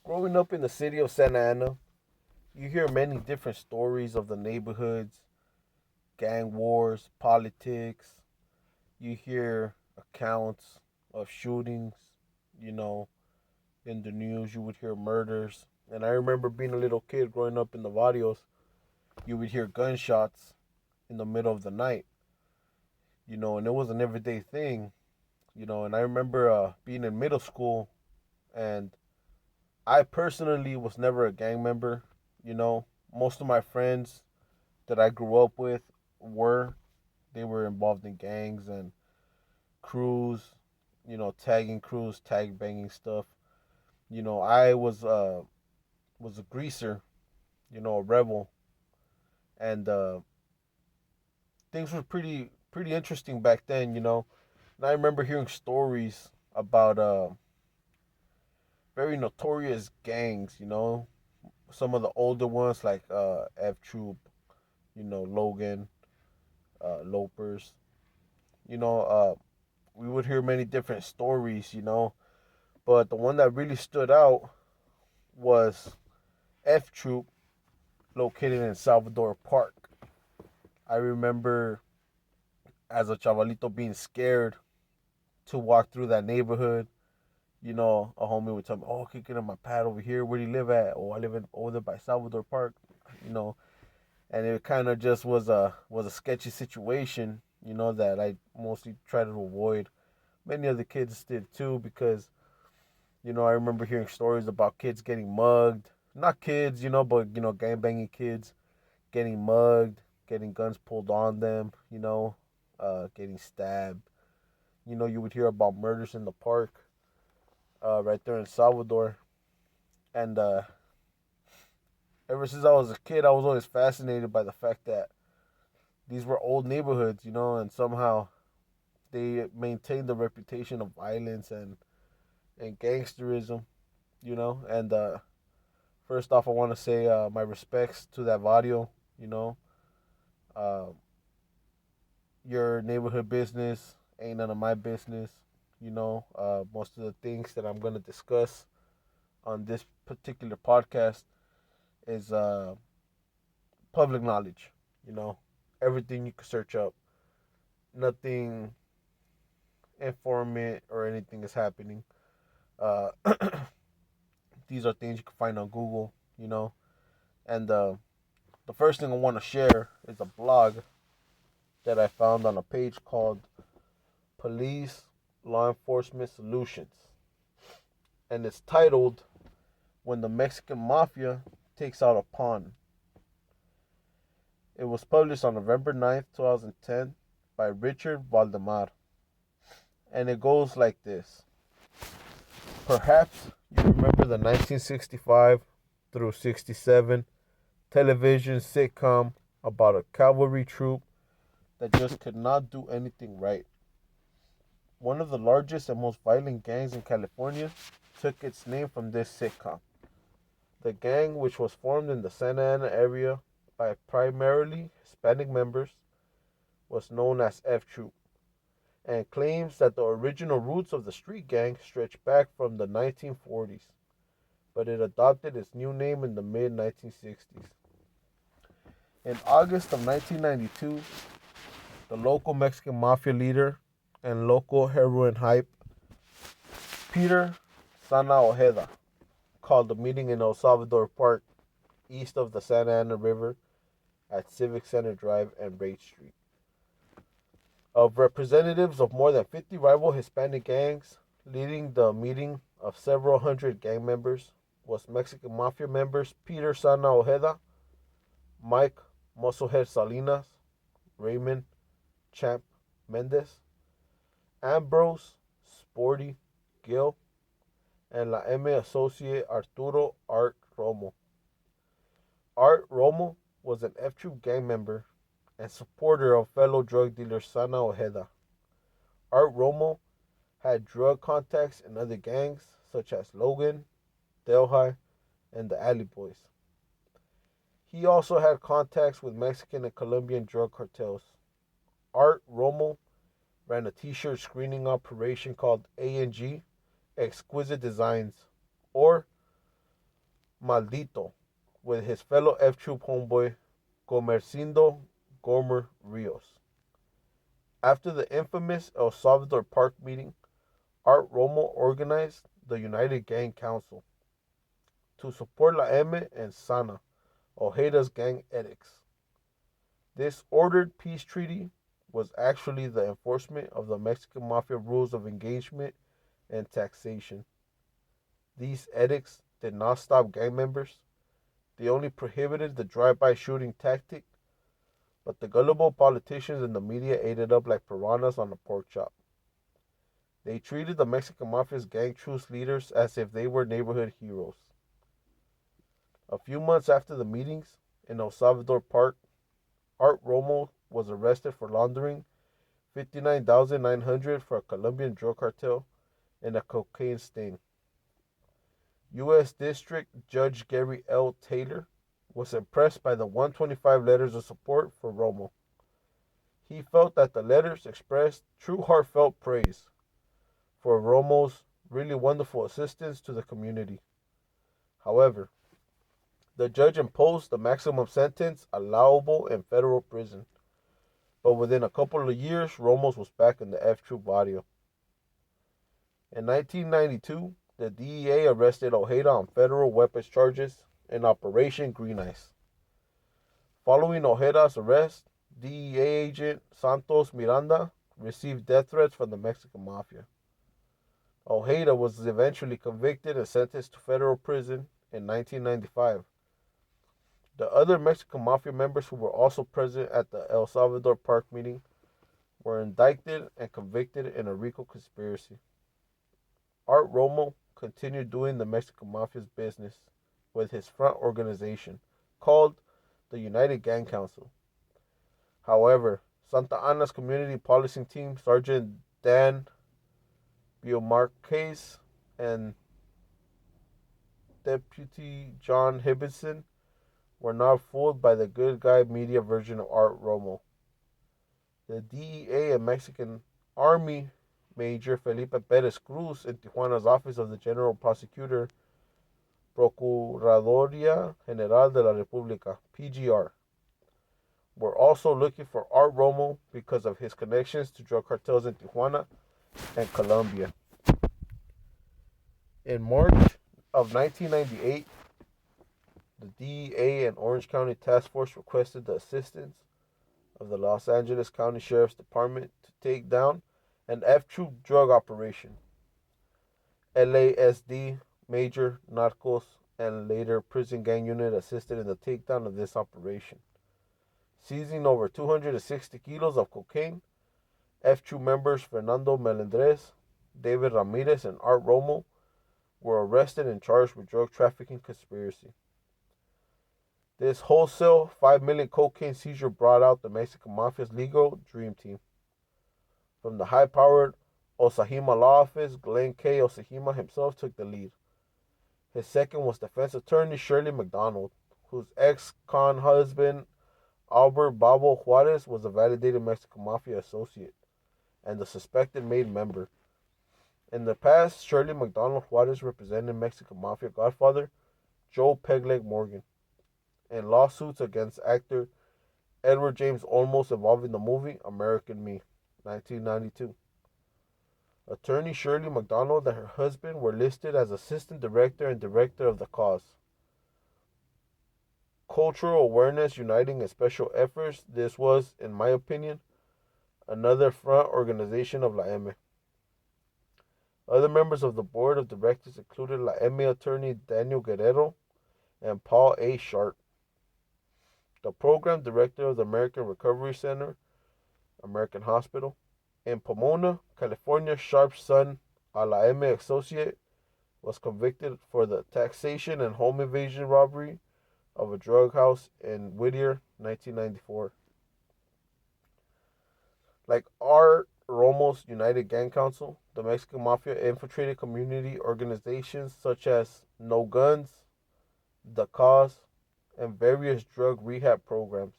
Growing up in the city of Santa Ana, you hear many different stories of the neighborhoods, gang wars, politics. You hear accounts of shootings, you know, in the news. You would hear murders. And I remember being a little kid growing up in the barrios, you would hear gunshots in the middle of the night, and it was an everyday thing, and I remember being in middle school, and I personally was never a gang member. Most of my friends that I grew up with were they were involved in gangs and crews, tagging crews, tag banging stuff. I was a greaser, a rebel, and things were pretty interesting back then. And I remember hearing stories about very notorious gangs. Some of the older ones like Fxtroop, Logan, Lopers. You know, uh, we would hear many different stories. But the one that really stood out was Fxtroop, located in Salvador Park. I remember as a chavalito being scared to walk through that neighborhood. A homie would tell me, "Oh, okay, get on my pad over here. Where do you live at? Oh, I live in over there by Salvador Park." You know, and it kind of just was a sketchy situation. That I mostly try to avoid. Many other kids did too because I remember hearing stories about kids getting mugged. Not kids, but gang banging kids getting mugged, getting guns pulled on them. Getting stabbed. You would hear about murders in the park, right there in Salvador. And ever since I was a kid, I was always fascinated by the fact that these were old neighborhoods, and somehow they maintained the reputation of violence and gangsterism. And first off, I want to say my respects to that barrio. You know, uh, your neighborhood business ain't none of my business. Most of the things that I'm gonna discuss on this particular podcast is public knowledge. You know, everything you can search up. Nothing informant or anything is happening. Uh, these are things you can find on Google. And the first thing I want to share is a blog that I found on a page called Police Law Enforcement Solutions, and it's titled "When the Mexican Mafia Takes Out a Pawn." It was published on November 9th, 2010 by Richard Valdemar. And it goes like this. Perhaps you remember the 1965 through 67 television sitcom about a cavalry troop that just could not do anything right. One of the largest and most violent gangs in California took its name from this sitcom. The gang, which was formed in the Santa Ana area by primarily Hispanic members, was known as F Troop, and claims that the original roots of the street gang stretch back from the 1940s, but it adopted its new name in the mid 1960s. In August of 1992, the local Mexican mafia leader and local heroin hype, Peter Sana Ojeda, called a meeting in El Salvador Park, east of the Santa Ana River, at Civic Center Drive and Raid Street. Of representatives of more than 50 rival Hispanic gangs, leading the meeting of several hundred gang members was Mexican mafia members Peter Sana Ojeda, Mike Musclehead Salinas, Raymond Champ Mendez, Ambrose Sporty Gill, and La M associate Arturo Art Romo. Art Romo was an F Troop gang member and supporter of fellow drug dealer Sana Ojeda. Art Romo had drug contacts in other gangs such as Logan, Delhi, and the Alley Boys. He also had contacts with Mexican and Colombian drug cartels. Art Romo ran a t-shirt screening operation called A&G, Exquisite Designs, or Maldito with his fellow F-Troop homeboy Comercindo Gomer Rios. After the infamous El Salvador Park meeting, Art Romo organized the United Gang Council to support La M and Sana, Ojeda's gang edicts. This ordered peace treaty was actually the enforcement of the Mexican Mafia rules of engagement and taxation. These edicts did not stop gang members. They only prohibited the drive-by shooting tactic, but the gullible politicians and the media ate it up like piranhas on a pork chop. They treated the Mexican Mafia's gang truce leaders as if they were neighborhood heroes. A few months after the meetings in El Salvador Park, Art Romo was arrested for laundering $59,900 for a Colombian drug cartel and a cocaine sting. U.S. District Judge Gary L. Taylor was impressed by the 125 letters of support for Romo. He felt that the letters expressed true heartfelt praise for Romo's really wonderful assistance to the community. However, the judge imposed the maximum sentence allowable in federal prison, but within a couple of years, Romo was back in the F-Troop barrio. In 1992, the DEA arrested Ojeda on federal weapons charges in Operation Green Ice. Following Ojeda's arrest, DEA agent Santos Miranda received death threats from the Mexican Mafia. Ojeda was eventually convicted and sentenced to federal prison in 1995. The other Mexican Mafia members who were also present at the El Salvador Park meeting were indicted and convicted in a RICO conspiracy. Art Romo continued doing the Mexican Mafia's business with his front organization, called the United Gang Council. However, Santa Ana's community policing team, Sergeant Dan Biomarquez and Deputy John Hibinson, were not fooled by the good guy media version of Art Romo. The DEA and Mexican Army Major Felipe Perez Cruz in Tijuana's office of the General Prosecutor Procuraduría General de la República, PGR, were also looking for Art Romo because of his connections to drug cartels in Tijuana and Colombia. In March of 1998, the DEA and Orange County Task Force requested the assistance of the Los Angeles County Sheriff's Department to take down an F-Troop drug operation. LASD, Major Narcos, and later prison gang unit assisted in the takedown of this operation. Seizing over 260 kilos of cocaine, F-Troop members Fernando Melendrez, David Ramirez, and Art Romo were arrested and charged with drug trafficking conspiracy. This wholesale 5 million cocaine seizure brought out the Mexican Mafia's legal dream team. From the high-powered Osahima law office, Glenn K. Osahima himself took the lead. His second was defense attorney Shirley McDonald, whose ex-con husband Albert Babo Juarez was a validated Mexican Mafia associate and the suspected main member. In the past, Shirley McDonald Juarez represented Mexican Mafia godfather Joe Pegleg Morgan in lawsuits against actor Edward James Olmos involving the movie American Me, 1992. Attorney Shirley McDonald and her husband were listed as assistant director and director of the cause. Cultural awareness uniting in special efforts, this was, in my opinion, another front organization of La M. Other members of the board of directors included La M attorney Daniel Guerrero and Paul A. Sharp. The program director of the American Recovery Center, American Hospital, in Pomona, California, Sharp's son, a La M associate, was convicted for the taxation and home invasion robbery of a drug house in Whittier, 1994. Like Art Romo's United Gang Council, the Mexican Mafia infiltrated community organizations such as No Guns, The Cause, and various drug rehab programs.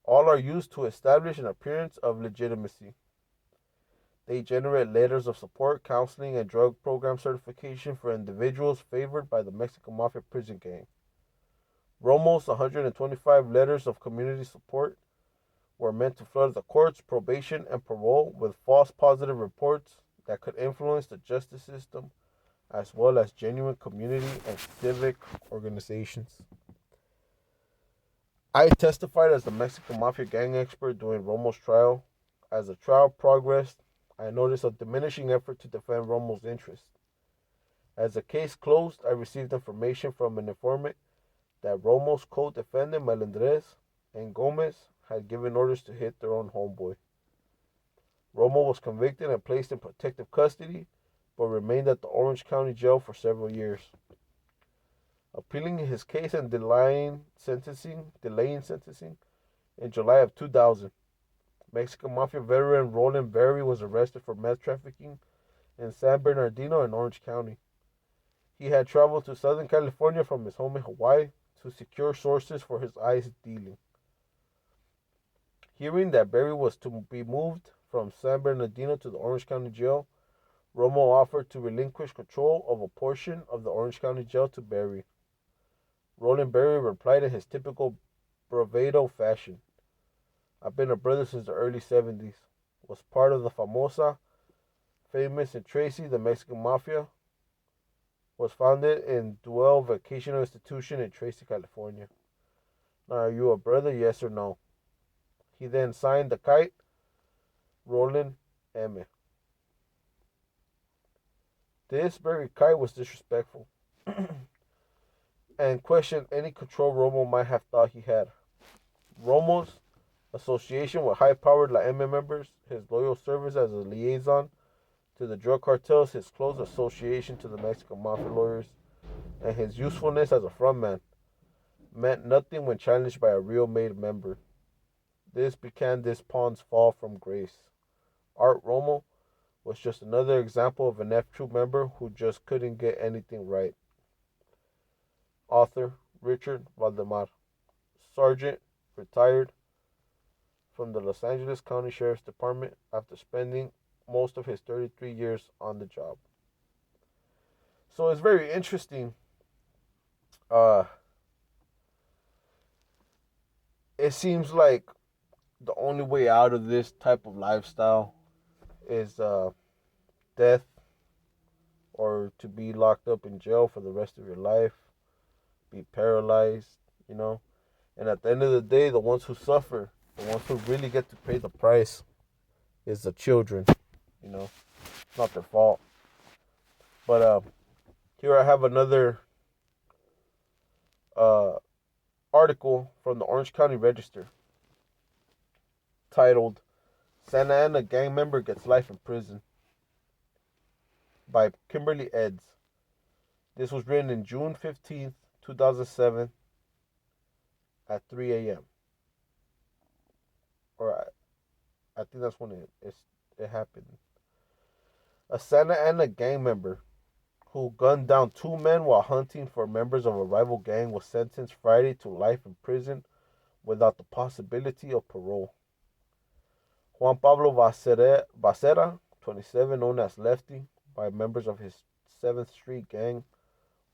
All are used to establish an appearance of legitimacy. They generate letters of support, counseling, and drug program certification for individuals favored by the Mexican Mafia prison gang. Romo's 125 letters of community support were meant to flood the courts, probation, and parole with false positive reports that could influence the justice system, as well as genuine community and civic organizations. I testified as the Mexican Mafia gang expert during Romo's trial. As the trial progressed, I noticed a diminishing effort to defend Romo's interests. As the case closed, I received information from an informant that Romo's co-defendant Melendrez and Gomez had given orders to hit their own homeboy. Romo was convicted and placed in protective custody, but remained at the Orange County Jail for several years. Appealing his case and delaying sentencing in July of 2000, Mexican Mafia veteran Roland Berry was arrested for meth trafficking in San Bernardino and Orange County. He had traveled to Southern California from his home in Hawaii to secure sources for his ice dealing. Hearing that Berry was to be moved from San Bernardino to the Orange County Jail, Romo offered to relinquish control of a portion of the Orange County Jail to Berry. Roland Berry replied in his typical bravado fashion, "I've been a brother since the early 70s, was part of the famous in Tracy, the Mexican Mafia, was founded in Duell Vocational Institution in Tracy, California. Now, are you a brother, yes or no?" He then signed the kite, Roland M. This very kite was disrespectful and questioned any control Romo might have thought he had. Romo's association with high-powered La M members, his loyal service as a liaison to the drug cartels, his close association to the Mexican Mafia lawyers, and his usefulness as a frontman meant nothing when challenged by a real-made member. This began this pawn's fall from grace. Art Romo was just another example of an Fxtroop member who just couldn't get anything right. Author Richard Valdemar, Sergeant, retired from the Los Angeles County Sheriff's Department after spending most of his 33 years on the job. So it's very interesting. It seems like the only way out of this type of lifestyle is death, or to be locked up in jail for the rest of your life, be paralyzed, And at the end of the day, the ones who suffer, the ones who really get to pay the price, is the children. It's not their fault. But here I have another article from the Orange County Register titled "Santa Ana Gang Member Gets Life in Prison" by Kimberly Eds. This was written in June 15th, 2007 at 3 a.m. Or I think that's when it happened. A Santa Ana gang member who gunned down two men while hunting for members of a rival gang was sentenced Friday to life in prison without the possibility of parole. Juan Pablo Bacera, 27, known as Lefty by members of his 7th Street gang,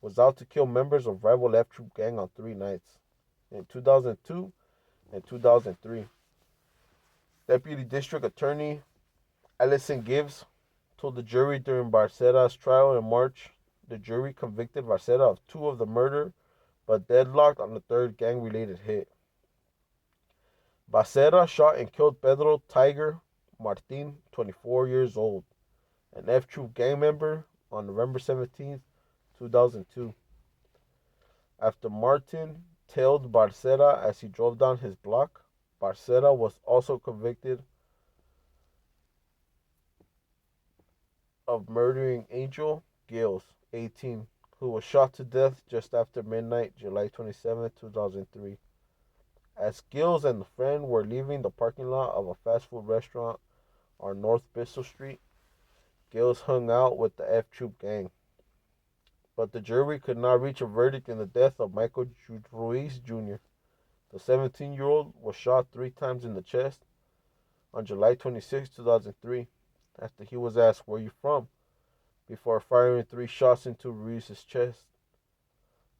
was out to kill members of rival Fxtroop gang on 3 nights, in 2002 and 2003. Deputy District Attorney Allison Gibbs told the jury during Bacera's trial in March. The jury convicted Bacera of 2 of the murder, but deadlocked on the 3rd gang-related hit. Bacera shot and killed Pedro Tiger Martin, 24 years old, an Fxtroop gang member, on November 17, 2002. After Martin tailed Bacera as he drove down his block, Bacera was also convicted of murdering Angel Gales, 18, who was shot to death just after midnight, July 27, 2003. As Gills and a friend were leaving the parking lot of a fast food restaurant on North Bristol Street, Gills hung out with the Fxtroop gang. But the jury could not reach a verdict in the death of Michael Ruiz Jr. The 17-year-old was shot 3 times in the chest on July 26, 2003. after he was asked, "Where you from?" before firing 3 shots into Ruiz's chest.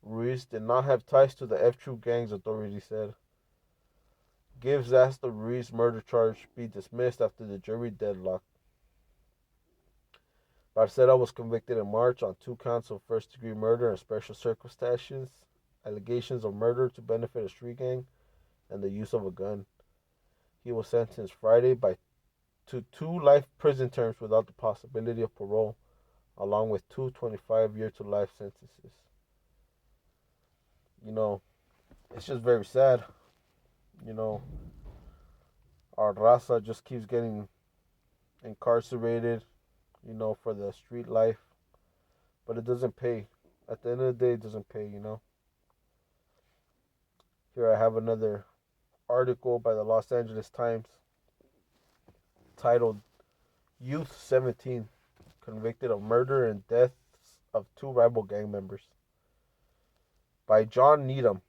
Ruiz did not have ties to the Fxtroop gangs, authorities said. Gibbs asked the Ruiz murder charge be dismissed after the jury deadlocked. Barcela was convicted in March on 2 counts of first-degree murder and special circumstances, allegations of murder to benefit a street gang, and the use of a gun. He was sentenced Friday to 2 life prison terms without the possibility of parole, along with 2 25-year to life sentences. You know, it's just very sad. You know, our raza just keeps getting incarcerated, for the street life. But it doesn't pay. At the end of the day, it doesn't pay. Here I have another article by the Los Angeles Times titled Youth 17 Convicted of Murder and Deaths of 2 Rival Gang Members by John Needham.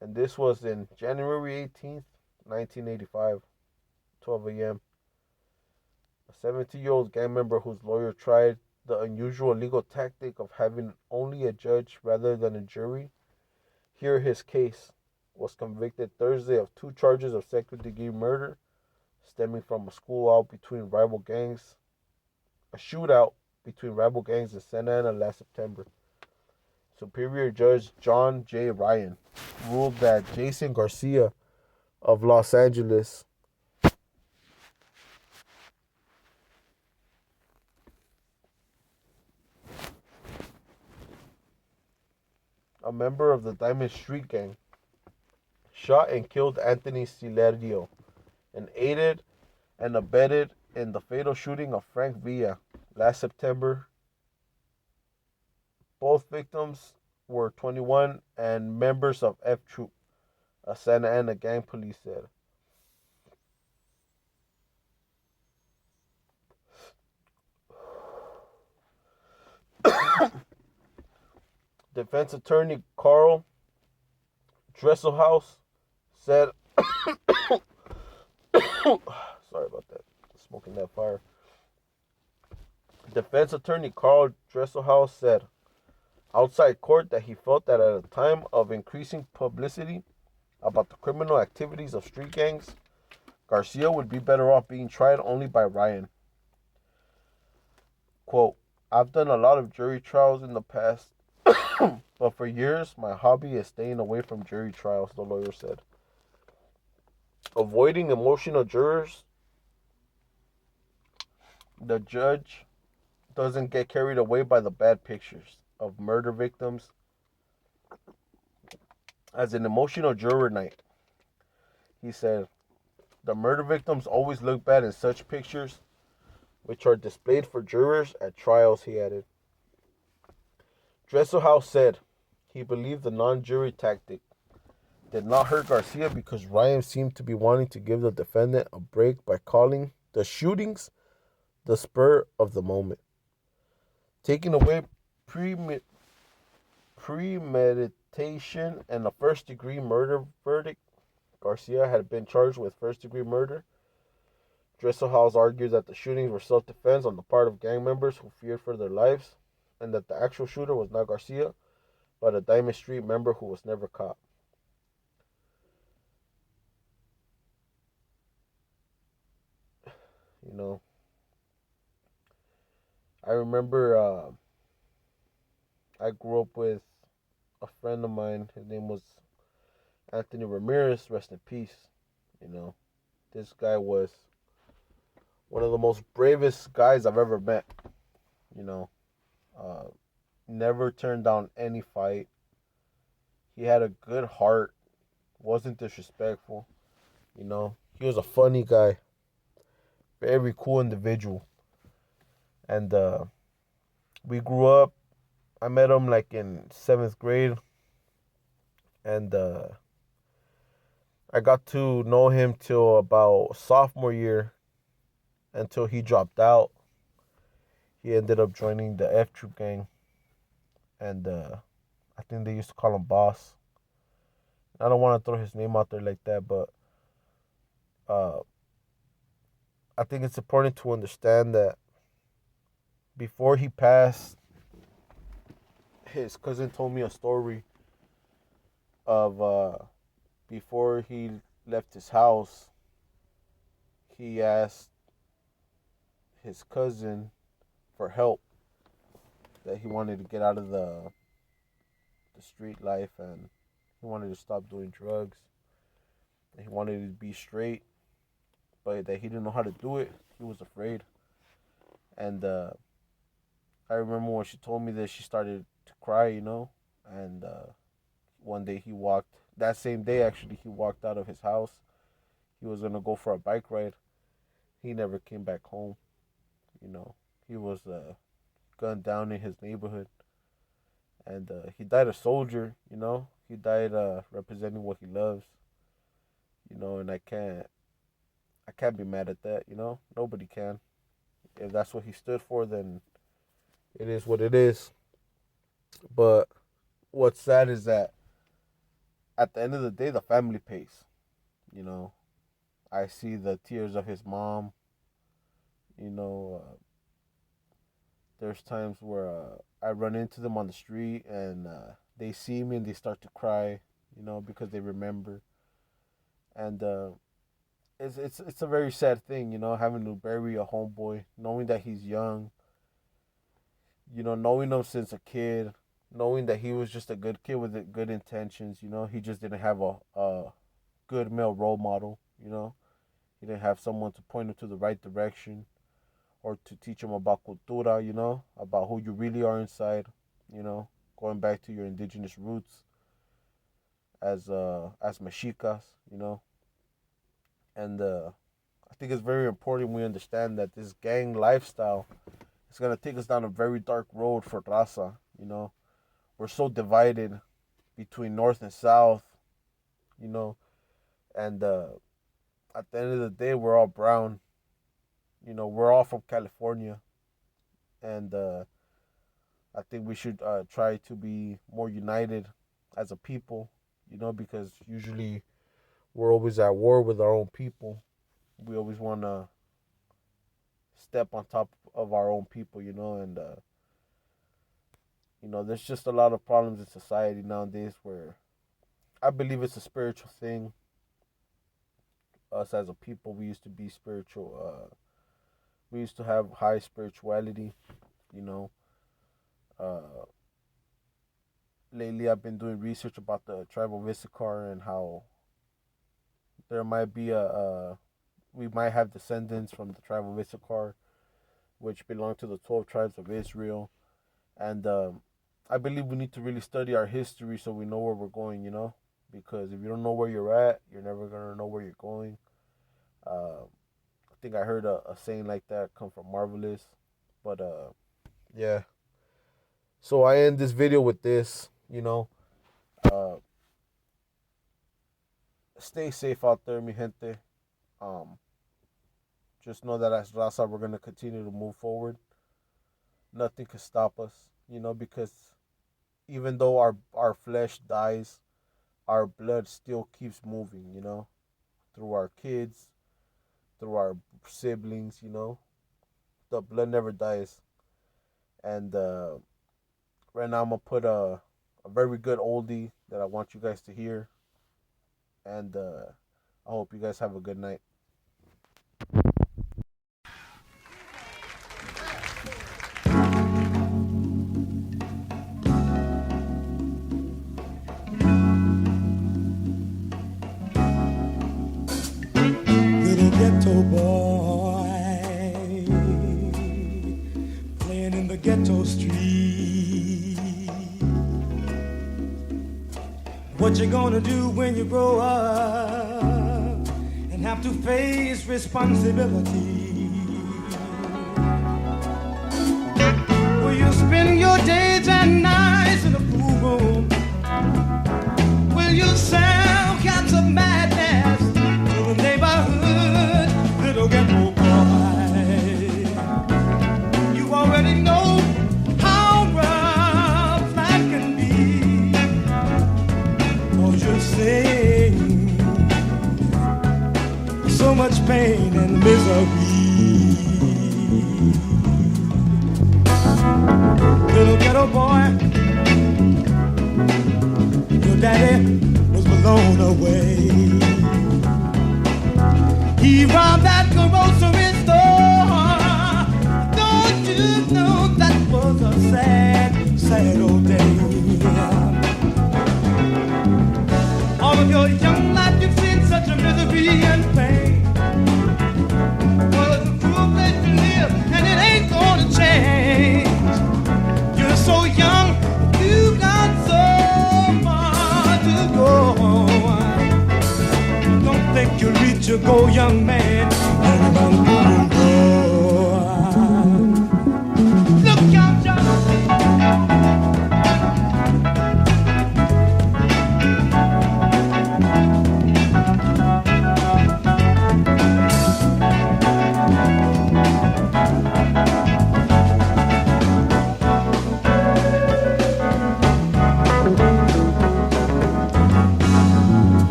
And this was in January 18th, 1985, 12 a.m. A 17-year-old gang member whose lawyer tried the unusual legal tactic of having only a judge rather than a jury hear his case was convicted Thursday of 2 charges of second-degree murder stemming from a shootout between rival gangs in Santa Ana last September. Superior Judge John J. Ryan ruled that Jason Garcia of Los Angeles a member of the Diamond Street Gang, shot and killed Anthony Silerio and aided and abetted in the fatal shooting of Frank Villa last September. Both victims were 21 and members of Fxtroop, a Santa Ana gang, police said. Defense attorney Carl Dresselhaus said, sorry about that, smoking that fire. Defense attorney Carl Dresselhaus said outside court that he felt that at a time of increasing publicity about the criminal activities of street gangs, Garcia would be better off being tried only by Ryan. Quote, I've done a lot of jury trials in the past, but for years, my hobby is staying away from jury trials, the lawyer said. Avoiding emotional jurors, the judge doesn't get carried away by the bad pictures of murder victims as an emotional juror night. He said, the murder victims always look bad in such pictures, which are displayed for jurors at trials, he added. Dresselhaus said he believed the non-jury tactic did not hurt Garcia because Ryan seemed to be wanting to give the defendant a break by calling the shootings the spur of the moment. Taking away premeditation and a first-degree murder verdict, Garcia had been charged with first-degree murder. Dresselhaus argued that the shootings were self-defense on the part of gang members who feared for their lives, and that the actual shooter was not Garcia, but a Diamond Street member who was never caught. I remember I grew up with a friend of mine. His name was Anthony Ramirez, rest in peace. This guy was one of the most bravest guys I've ever met. Never turned down any fight. He had a good heart, wasn't disrespectful. He was a funny guy, very cool individual. And we grew up. I met him like in 7th grade. And I got to know him till about sophomore year, until he dropped out. He ended up joining the Fxtroop gang. And I think they used to call him Boss. I don't want to throw his name out there like that, but I think it's important to understand that before he passed, his cousin told me a story of before he left his house, he asked his cousin for help, that he wanted to get out of the street life, and he wanted to stop doing drugs, and he wanted to be straight, but that he didn't know how to do it. He was afraid. And I remember when she told me that, she started to cry, and one day that same day actually, he walked out of his house. He was going to go for a bike ride. He never came back home. He was gunned down in his neighborhood. And he died a soldier, He died representing what he loves, and I can't be mad at that, Nobody can. If that's what he stood for, then it is what it is. But what's sad is that at the end of the day, the family pays. I see the tears of his mom. There's times where I run into them on the street, and they see me and they start to cry, because they remember. And it's a very sad thing, having to bury a homeboy, knowing that he's young, knowing him since a kid, knowing that he was just a good kid with good intentions. He just didn't have a good male role model. He didn't have someone to point him to the right direction, or to teach him about cultura, about who you really are inside, going back to your indigenous roots as Mexicas, And I think it's very important we understand that this gang lifestyle is going to take us down a very dark road for Raza, We're so divided between North and South, and at the end of the day, we're all brown. We're all from California, and I think we should try to be more united as a people, because usually we're always at war with our own people. We always want to step on top of our own people, and there's just a lot of problems in society nowadays where I believe it's a spiritual thing. Us as a people, we used to be spiritual. We used to have high spirituality, Lately, I've been doing research about the tribe of Issachar and how there might be we might have descendants from the tribe of Issachar, which belong to the 12 tribes of Israel. And I believe we need to really study our history so we know where we're going, because if you don't know where you're at, you're never going to know where you're going. I think I heard a saying like that come from Marvelous. But yeah. So I end this video with this, stay safe out there, mi gente. Just know that as Raza, we're going to continue to move forward. Nothing can stop us, because even though our flesh dies, our blood still keeps moving, through our kids, through our siblings, the blood never dies. And right now I'm going to put a very good oldie that I want you guys to hear. And I hope you guys have a good night. Little ghetto boy playing in the ghetto street. What you gonna do when you grow up and have to face responsibility? Will you spend your days and nights in a pool room? Will you sell cats of madness to the neighborhood? Little ghetto boy, you already know how rough life can be. Cause you're saying so much pain and misery. blown away. He robbed that grocery store. Don't you know that was a sad, sad old day? All of your young life you've seen such a misery and pain. Well, it's a cruel place to live, and it ain't gonna change. You're so young, you got so far to go. Don't think you'll reach your goal, young man. And run through the door. Look out, John.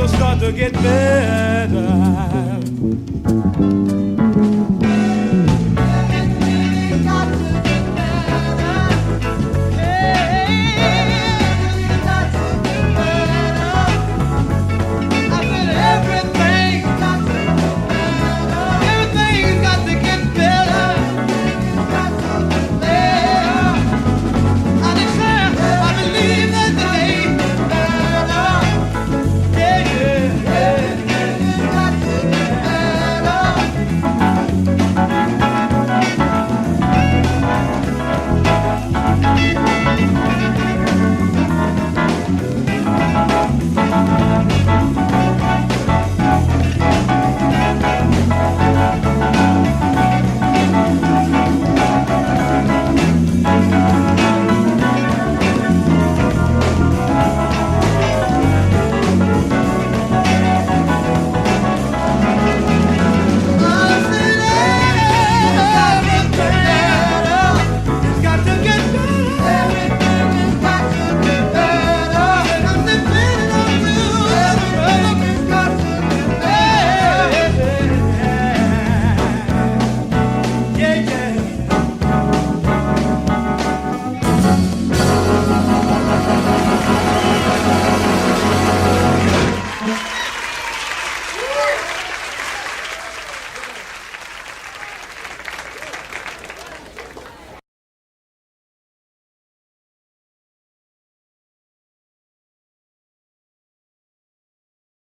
Start to get better.